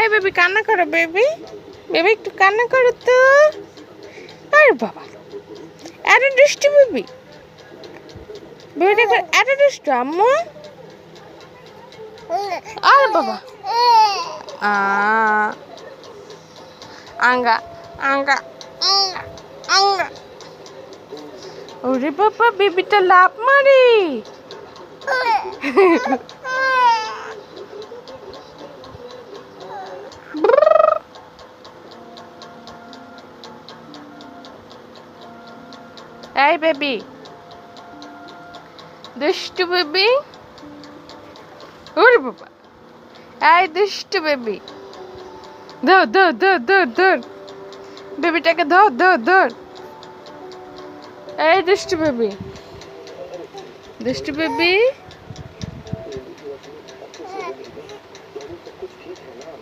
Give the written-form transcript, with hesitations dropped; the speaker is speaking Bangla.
এই বেবি কান্না করো বেবি, বেবি একটু কান্না করো তো। আরে বাবা এত দুষ্টু বেবি, বেবিটা এত দুষ্টু আম্মু। আরে বাবা আঙ্গা আঙ্গা আঙ্গা। ওরে বাবা বেবিটা লাফ মারে। এই বেবি দুষ্টু বেবি, ওরে বাবা এই দুষ্টু বেবি, ধর ধর ধর ধর ধর বেবিটাকে ধর ধর ধর। এই দুষ্টু বেবি, দুষ্টু বেবি।